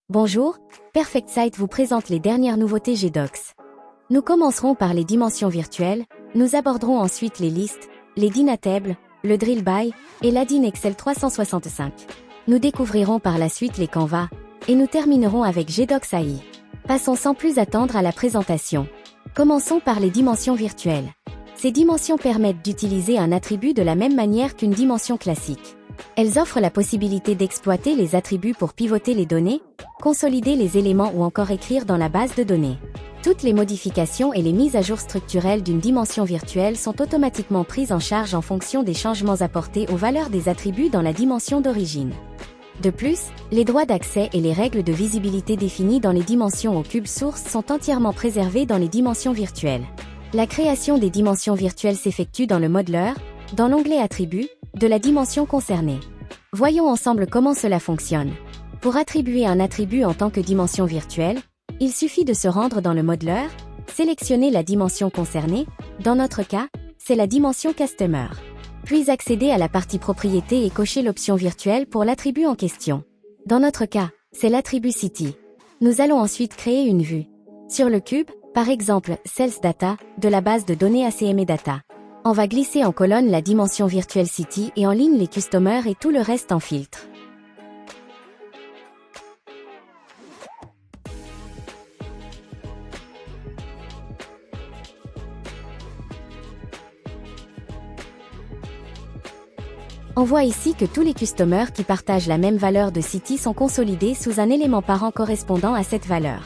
Bonjour, PerfectSite vous présente les dernières nouveautés GDocs. Nous commencerons par les dimensions virtuelles, nous aborderons ensuite les listes, les DINAtables, le drill by et l'ADIN Excel 365. Nous découvrirons par la suite les canvas, et nous terminerons avec GDocs AI. Passons sans plus attendre à la présentation. Commençons par les dimensions virtuelles. Ces dimensions permettent d'utiliser un attribut de la même manière qu'une dimension classique. Elles offrent la possibilité d'exploiter les attributs pour pivoter les données, consolider les éléments ou encore écrire dans la base de données. Toutes les modifications et les mises à jour structurelles d'une dimension virtuelle sont automatiquement prises en charge en fonction des changements apportés aux valeurs des attributs dans la dimension d'origine. De plus, les droits d'accès et les règles de visibilité définies dans les dimensions au cube source sont entièrement préservés dans les dimensions virtuelles. La création des dimensions virtuelles s'effectue dans le modeleur, dans l'onglet Attributs, de la dimension concernée. Voyons ensemble comment cela fonctionne. Pour attribuer un attribut en tant que dimension virtuelle, il suffit de se rendre dans le modeleur, sélectionner la dimension concernée, dans notre cas, c'est la dimension Customer. Puis accéder à la partie Propriétés et cocher l'option virtuelle pour l'attribut en question. Dans notre cas, c'est l'attribut City. Nous allons ensuite créer une vue. Sur le cube, par exemple, Sales Data, de la base de données ACME Data. On va glisser en colonne la dimension virtuelle City et en ligne les customers et tout le reste en filtre. On voit ici que tous les customers qui partagent la même valeur de City sont consolidés sous un élément parent correspondant à cette valeur.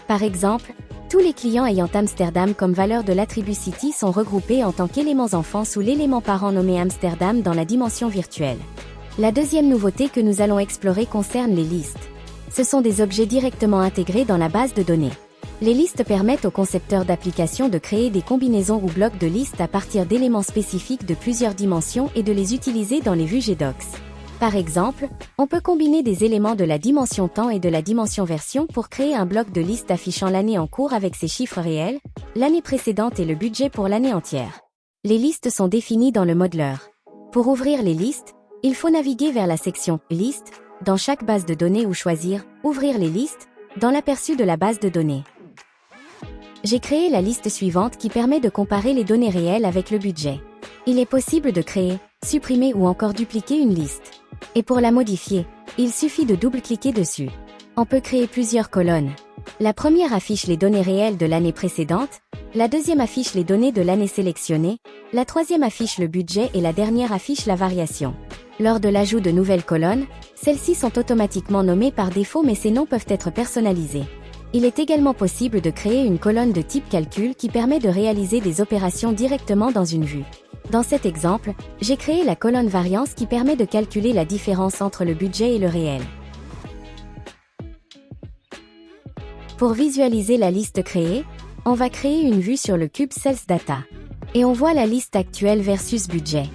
Par exemple, tous les clients ayant Amsterdam comme valeur de l'attribut City sont regroupés en tant qu'éléments enfants sous l'élément parent nommé Amsterdam dans la dimension virtuelle. La deuxième nouveauté que nous allons explorer concerne les listes. Ce sont des objets directement intégrés dans la base de données. Les listes permettent aux concepteurs d'applications de créer des combinaisons ou blocs de listes à partir d'éléments spécifiques de plusieurs dimensions et de les utiliser dans les vues GDocs. Par exemple, on peut combiner des éléments de la dimension temps et de la dimension version pour créer un bloc de liste affichant l'année en cours avec ses chiffres réels, l'année précédente et le budget pour l'année entière. Les listes sont définies dans le modeleur. Pour ouvrir les listes, il faut naviguer vers la section « Listes » dans chaque base de données ou choisir « Ouvrir les listes » dans l'aperçu de la base de données. J'ai créé la liste suivante qui permet de comparer les données réelles avec le budget. Il est possible de créer, supprimer ou encore dupliquer une liste. Et pour la modifier, il suffit de double-cliquer dessus. On peut créer plusieurs colonnes. La première affiche les données réelles de l'année précédente, la deuxième affiche les données de l'année sélectionnée, la troisième affiche le budget et la dernière affiche la variation. Lors de l'ajout de nouvelles colonnes, celles-ci sont automatiquement nommées par défaut mais ces noms peuvent être personnalisés. Il est également possible de créer une colonne de type calcul qui permet de réaliser des opérations directement dans une vue. Dans cet exemple, j'ai créé la colonne variance qui permet de calculer la différence entre le budget et le réel. Pour visualiser la liste créée, on va créer une vue sur le cube Sales Data. Et on voit la liste actuelle versus budget.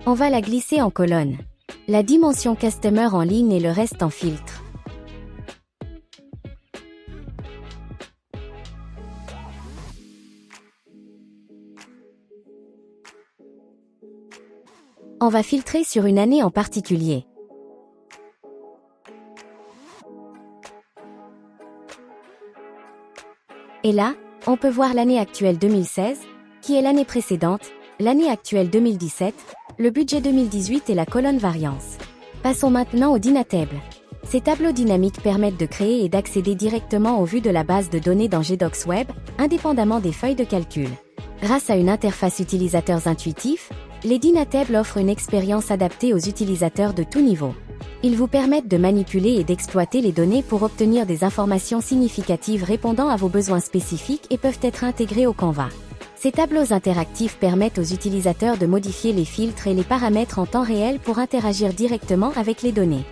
On va la glisser en colonne. La dimension Customer en ligne et le reste en filtre. On va filtrer sur une année en particulier. Et là, on peut voir l'année actuelle 2016, qui est l'année précédente, l'année actuelle 2017, le budget 2018 et la colonne variance. Passons maintenant aux DINAtables. Ces tableaux dynamiques permettent de créer et d'accéder directement aux vues de la base de données dans GDocs Web, indépendamment des feuilles de calcul. Grâce à une interface utilisateur intuitive, les DINAtables offrent une expérience adaptée aux utilisateurs de tout niveau. Ils vous permettent de manipuler et d'exploiter les données pour obtenir des informations significatives répondant à vos besoins spécifiques et peuvent être intégrés au Canva. Ces tableaux interactifs permettent aux utilisateurs de modifier les filtres et les paramètres en temps réel pour interagir directement avec les données.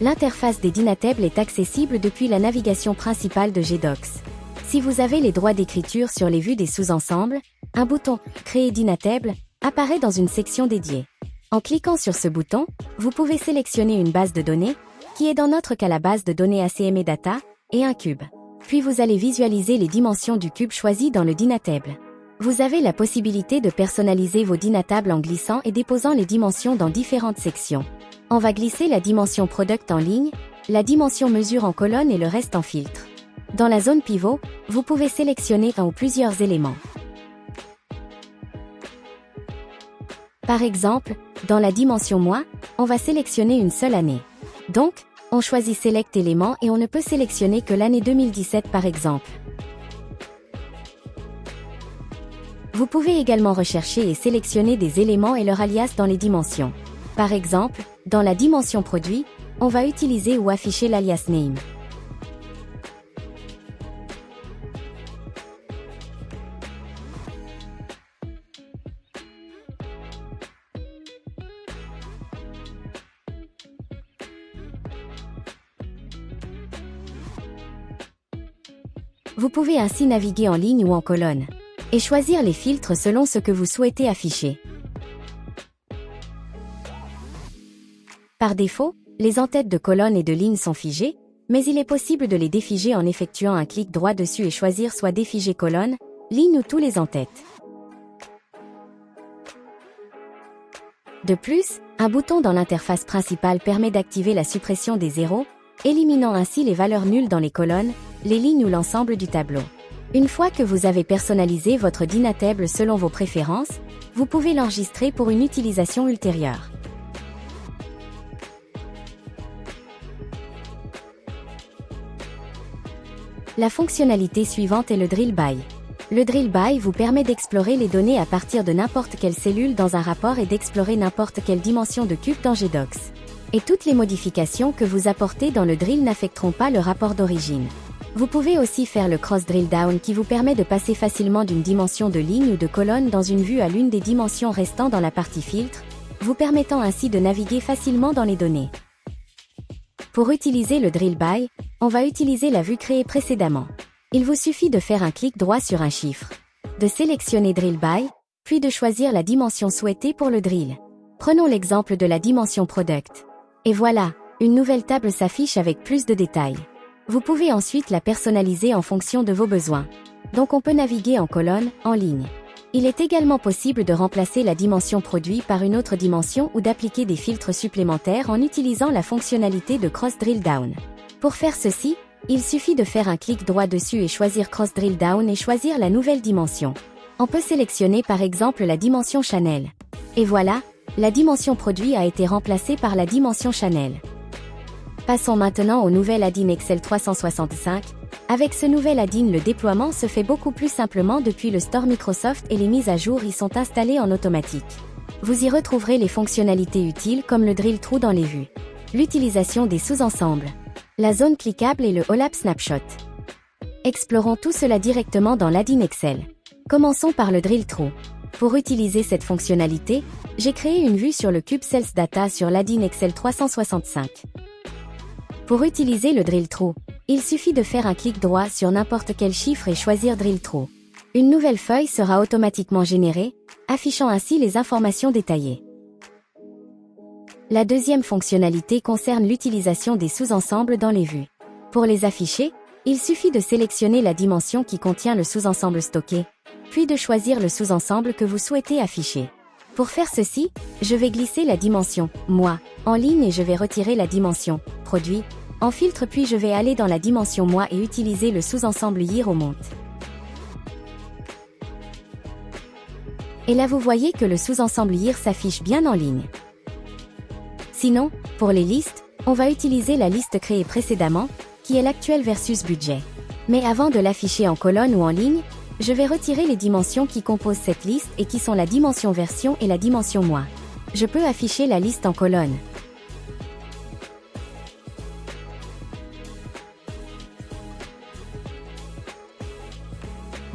L'interface des DINAtables est accessible depuis la navigation principale de GDocs. Si vous avez les droits d'écriture sur les vues des sous-ensembles, un bouton « Créer DINAtable » apparaît dans une section dédiée. En cliquant sur ce bouton, vous pouvez sélectionner une base de données, qui est dans notre cas la base de données ACME Data, et un cube. Puis vous allez visualiser les dimensions du cube choisi dans le DINAtable. Vous avez la possibilité de personnaliser vos DINAtables en glissant et déposant les dimensions dans différentes sections. On va glisser la dimension Product en ligne, la dimension mesure en colonne et le reste en filtre. Dans la zone pivot, vous pouvez sélectionner un ou plusieurs éléments. Par exemple, dans la dimension mois, on va sélectionner une seule année. Donc, on choisit Select élément et on ne peut sélectionner que l'année 2017 par exemple. Vous pouvez également rechercher et sélectionner des éléments et leur alias dans les dimensions. Par exemple, dans la dimension produit, on va utiliser ou afficher l'alias name. Vous pouvez ainsi naviguer en ligne ou en colonne et choisir les filtres selon ce que vous souhaitez afficher. Par défaut, les en-têtes de colonnes et de lignes sont figées, mais il est possible de les défiger en effectuant un clic droit dessus et choisir soit défiger colonne, ligne ou tous les en-têtes. De plus, un bouton dans l'interface principale permet d'activer la suppression des zéros, éliminant ainsi les valeurs nulles dans les colonnes, les lignes ou l'ensemble du tableau. Une fois que vous avez personnalisé votre Dynatable selon vos préférences, vous pouvez l'enregistrer pour une utilisation ultérieure. La fonctionnalité suivante est le Drill By. Le Drill By vous permet d'explorer les données à partir de n'importe quelle cellule dans un rapport et d'explorer n'importe quelle dimension de cube dans GDocs. Et toutes les modifications que vous apportez dans le drill n'affecteront pas le rapport d'origine. Vous pouvez aussi faire le Cross Drill Down qui vous permet de passer facilement d'une dimension de ligne ou de colonne dans une vue à l'une des dimensions restant dans la partie filtre, vous permettant ainsi de naviguer facilement dans les données. Pour utiliser le Drill By, on va utiliser la vue créée précédemment. Il vous suffit de faire un clic droit sur un chiffre, de sélectionner Drill By, puis de choisir la dimension souhaitée pour le drill. Prenons l'exemple de la dimension Product. Et voilà, une nouvelle table s'affiche avec plus de détails. Vous pouvez ensuite la personnaliser en fonction de vos besoins. Donc on peut naviguer en colonne, en ligne. Il est également possible de remplacer la dimension produit par une autre dimension ou d'appliquer des filtres supplémentaires en utilisant la fonctionnalité de Cross Drill Down. Pour faire ceci, il suffit de faire un clic droit dessus et choisir Cross Drill Down et choisir la nouvelle dimension. On peut sélectionner par exemple la dimension Channel. Et voilà, la dimension produit a été remplacée par la dimension Channel. Passons maintenant au nouvel add-in Excel 365. Avec ce nouvel add-in, le déploiement se fait beaucoup plus simplement depuis le store Microsoft et les mises à jour y sont installées en automatique. Vous y retrouverez les fonctionnalités utiles comme le drill through dans les vues, l'utilisation des sous-ensembles, la zone cliquable et le All-App Snapshot. Explorons tout cela directement dans l'add-in Excel. Commençons par le drill through. Pour utiliser cette fonctionnalité, j'ai créé une vue sur le cube Sales Data sur l'add-in Excel 365. Pour utiliser le drill through, il suffit de faire un clic droit sur n'importe quel chiffre et choisir Drill Through. Une nouvelle feuille sera automatiquement générée, affichant ainsi les informations détaillées. La deuxième fonctionnalité concerne l'utilisation des sous-ensembles dans les vues. Pour les afficher, il suffit de sélectionner la dimension qui contient le sous-ensemble stocké, puis de choisir le sous-ensemble que vous souhaitez afficher. Pour faire ceci, je vais glisser la dimension « Mois » en ligne et je vais retirer la dimension « Produit » en filtre puis je vais aller dans la dimension mois et utiliser le sous-ensemble year au monte. Et là vous voyez que le sous-ensemble year s'affiche bien en ligne. Sinon, pour les listes, on va utiliser la liste créée précédemment, qui est l'actuel versus budget. Mais avant de l'afficher en colonne ou en ligne, je vais retirer les dimensions qui composent cette liste et qui sont la dimension version et la dimension mois. Je peux afficher la liste en colonne.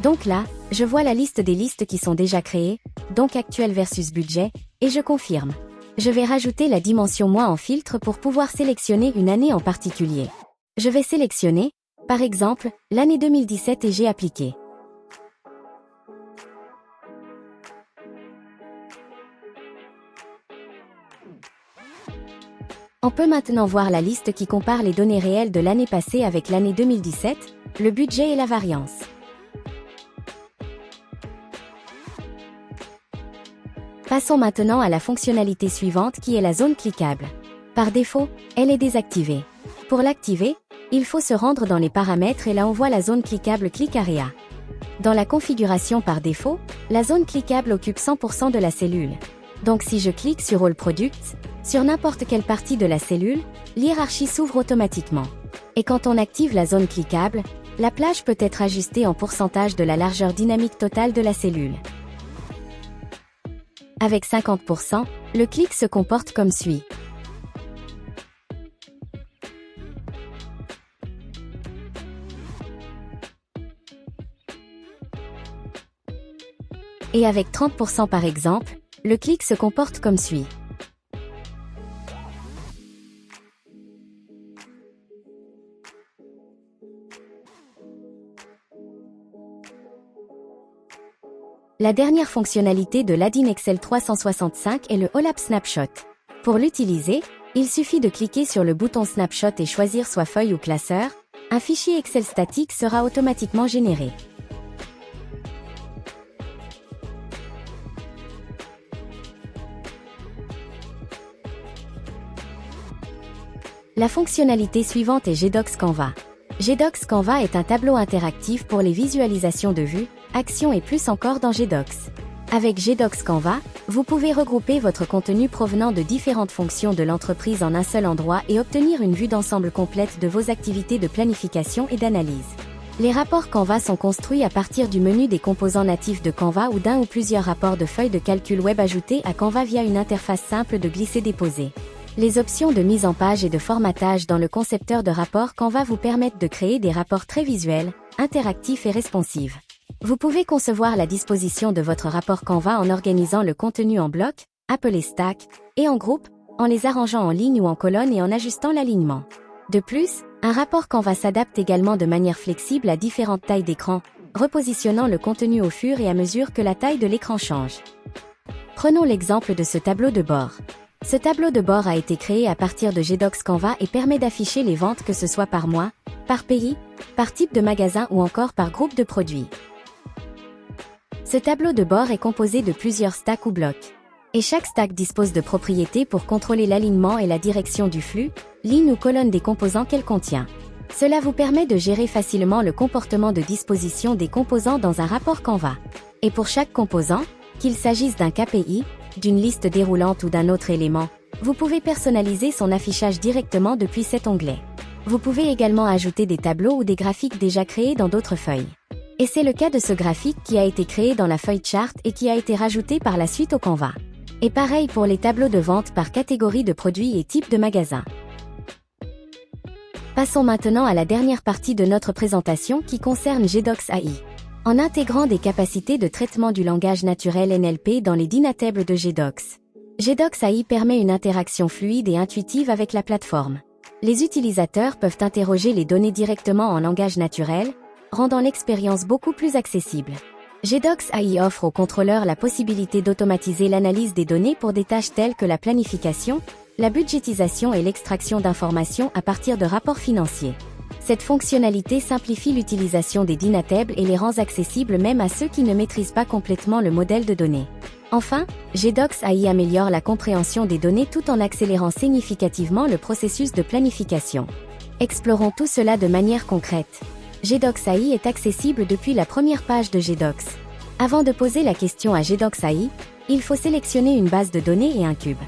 Donc là, je vois la liste des listes qui sont déjà créées, donc actuel versus budget, et je confirme. Je vais rajouter la dimension mois en filtre pour pouvoir sélectionner une année en particulier. Je vais sélectionner, par exemple, l'année 2017 et j'ai appliqué. On peut maintenant voir la liste qui compare les données réelles de l'année passée avec l'année 2017, le budget et la variance. Passons maintenant à la fonctionnalité suivante qui est la zone cliquable. Par défaut, elle est désactivée. Pour l'activer, il faut se rendre dans les paramètres et là on voit la zone cliquable Click Area. Dans la configuration par défaut, la zone cliquable occupe 100% de la cellule. Donc si je clique sur All Products, sur n'importe quelle partie de la cellule, l'hiérarchie s'ouvre automatiquement. Et quand on active la zone cliquable, la plage peut être ajustée en pourcentage de la largeur dynamique totale de la cellule. Avec 50%, le clic se comporte comme suit. Et avec 30% par exemple, le clic se comporte comme suit. La dernière fonctionnalité de l'Add-in Excel 365 est le All-App Snapshot. Pour l'utiliser, il suffit de cliquer sur le bouton Snapshot et choisir soit feuille ou classeur. Un fichier Excel statique sera automatiquement généré. La fonctionnalité suivante est GDocs Canva. GDocs Canva est un tableau interactif pour les visualisations de vues, actions et plus encore dans GDocs. Avec GDocs Canva, vous pouvez regrouper votre contenu provenant de différentes fonctions de l'entreprise en un seul endroit et obtenir une vue d'ensemble complète de vos activités de planification et d'analyse. Les rapports Canva sont construits à partir du menu des composants natifs de Canva ou d'un ou plusieurs rapports de feuilles de calcul web ajoutés à Canva via une interface simple de glisser-déposer. Les options de mise en page et de formatage dans le concepteur de rapport Canva vous permettent de créer des rapports très visuels, interactifs et responsifs. Vous pouvez concevoir la disposition de votre rapport Canva en organisant le contenu en blocs, appelés stacks, et en groupes, en les arrangeant en ligne ou en colonne et en ajustant l'alignement. De plus, un rapport Canva s'adapte également de manière flexible à différentes tailles d'écran, repositionnant le contenu au fur et à mesure que la taille de l'écran change. Prenons l'exemple de ce tableau de bord. Ce tableau de bord a été créé à partir de GDocs Canva et permet d'afficher les ventes que ce soit par mois, par pays, par type de magasin ou encore par groupe de produits. Ce tableau de bord est composé de plusieurs stacks ou blocs. Et chaque stack dispose de propriétés pour contrôler l'alignement et la direction du flux, ligne ou colonne des composants qu'elle contient. Cela vous permet de gérer facilement le comportement de disposition des composants dans un rapport Canva. Et pour chaque composant, qu'il s'agisse d'un KPI, d'une liste déroulante ou d'un autre élément, vous pouvez personnaliser son affichage directement depuis cet onglet. Vous pouvez également ajouter des tableaux ou des graphiques déjà créés dans d'autres feuilles. Et c'est le cas de ce graphique qui a été créé dans la feuille chart et qui a été rajouté par la suite au Canva. Et pareil pour les tableaux de vente par catégorie de produits et type de magasin. Passons maintenant à la dernière partie de notre présentation qui concerne GDocs AI. En intégrant des capacités de traitement du langage naturel NLP dans les dynatables de GDocs. GDocs AI permet une interaction fluide et intuitive avec la plateforme. Les utilisateurs peuvent interroger les données directement en langage naturel, rendant l'expérience beaucoup plus accessible. GDocs AI offre aux contrôleurs la possibilité d'automatiser l'analyse des données pour des tâches telles que la planification, la budgétisation et l'extraction d'informations à partir de rapports financiers. Cette fonctionnalité simplifie l'utilisation des dynatables et les rend accessibles même à ceux qui ne maîtrisent pas complètement le modèle de données. Enfin, GDocs AI améliore la compréhension des données tout en accélérant significativement le processus de planification. Explorons tout cela de manière concrète. GDocs AI est accessible depuis la première page de GDocs. Avant de poser la question à GDocs AI, il faut sélectionner une base de données et un cube.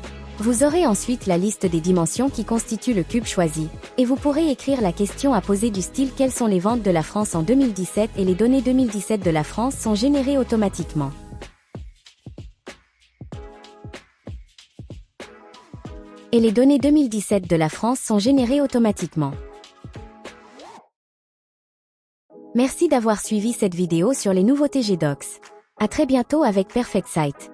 Vous aurez ensuite la liste des dimensions qui constituent le cube choisi, et vous pourrez écrire la question à poser du style « Quelles sont les ventes de la France en 2017 ?» et les données 2017 de la France sont générées automatiquement. Et les données 2017 de la France sont générées automatiquement. Merci d'avoir suivi cette vidéo sur les nouveautés GDocs. À très bientôt avec Perfect Site.